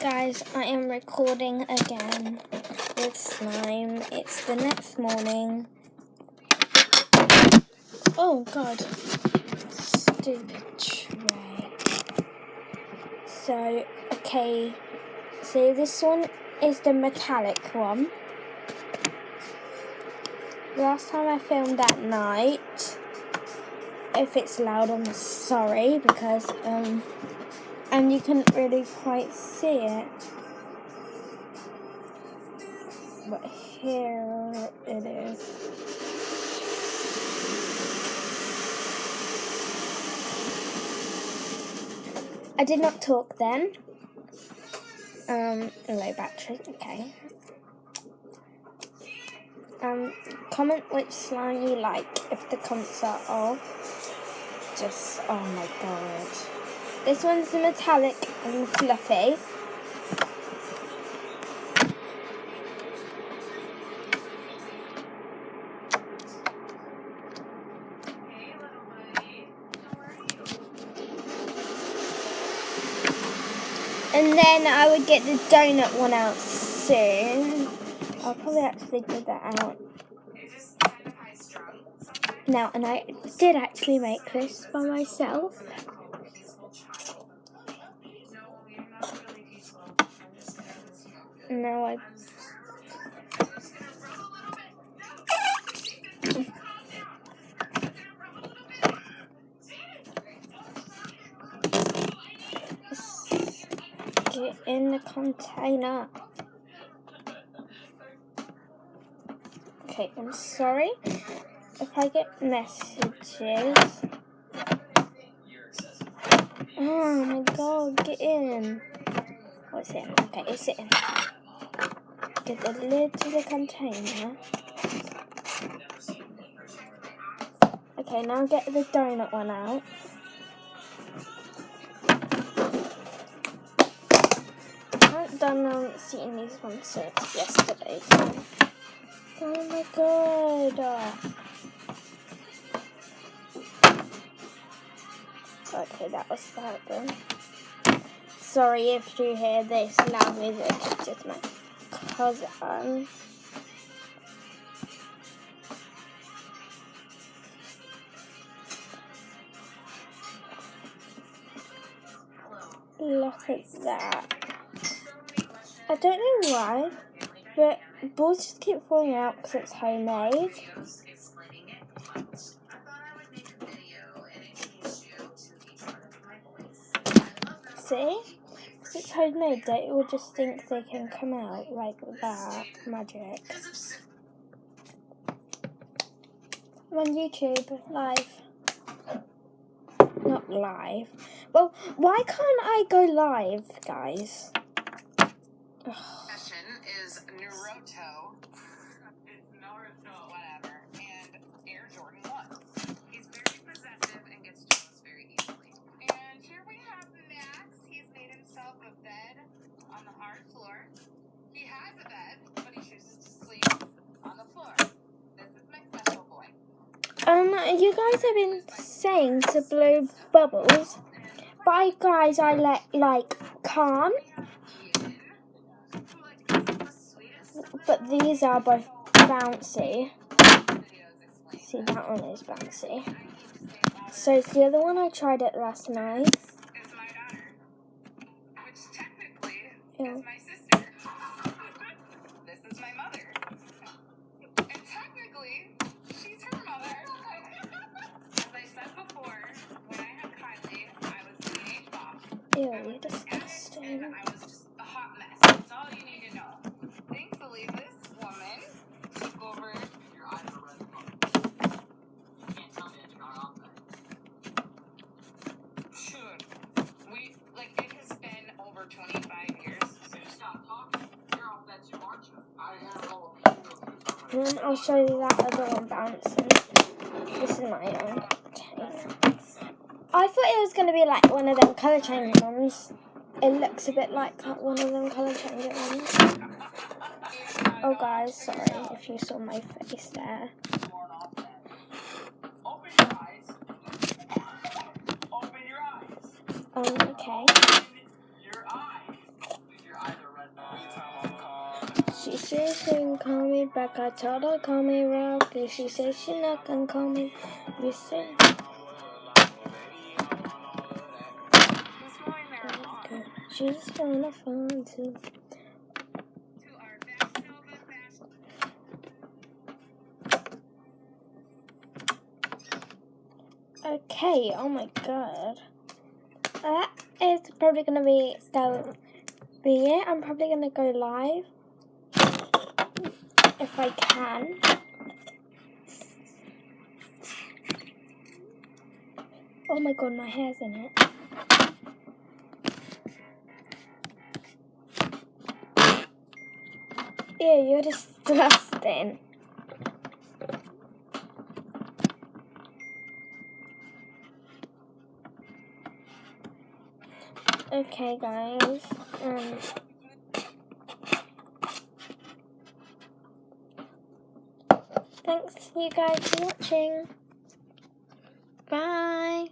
Guys, I am recording again with slime. It's the next morning. Oh god, stupid tray. So, okay, so this one is the metallic one. Last time I filmed at night. If it's loud, I'm sorry because and you couldn't really quite see it. But here it is. I did not talk then. Low battery, okay. Comment which slime you like if the comments are off. Just, oh my god. This one's the metallic and fluffy. And then I would get the donut one out soon. I'll probably actually get that out now. And I did actually make this by myself. Now I... Get in the container. Okay, I'm sorry if I get messages. Oh my god, get in. Oh, it's in. Okay, it's in. Get the lid to the container. Okay, now get the donut one out. I haven't done seeing these ones since yesterday. So. Oh my god. Okay, that was that then. Sorry if you hear this loud music, it's just my cousin. Look at that. I don't know why, but balls just keep falling out because it's homemade. See? Because it's homemade, they will just think they can come out like that. Magic. I'm on YouTube, live. Not live. Well, why can't I go live, guys? Session is Naruto. It's Naruto, whatever. And Air Jordan 1. He's very possessive and gets jealous very easily. And here we have Max. He's made himself a bed on the hard floor. He has a bed, but he chooses to sleep on the floor. This is my special boy. You guys have been saying to blow bubbles. Bye, guys. I can't. But these are both bouncy. See, that one is bouncy. So it's the other one. I tried it last night. Is my daughter, which technically Ew. is my sister. This is my mother. And technically, she's her mother. As I said before, when I had Kylie, I was teenage mom. Ew, I you're was disgusting. and I was just a hot mess. That's all you need to know. Thankfully, this woman took over. Your eyes are red. You can't tell me that you got off that. Dude, it has been over 25 years. So you stop talking. You're off that too, aren't you? I have all of you. And then I'll show you that other one bouncing. This is my own container. I thought it was going to be like one of them colour changing ones. It looks a bit like one of them colour changing ones. Oh guys, sorry if you saw my face there. Open your eyes. Open your eyes. Okay. Your eyes. Your She says she can call me back. I told her call me Rocky. She says she not gonna call me. You say. Who's going there alone? She's on the phone too. To our Fast Nova Fast. Okay, oh my god. That is probably gonna be it. I'm probably gonna go live if I can. Oh my god, my hair's in it. Ew, you're disgusting. Okay, guys. Thanks you guys for watching. Bye.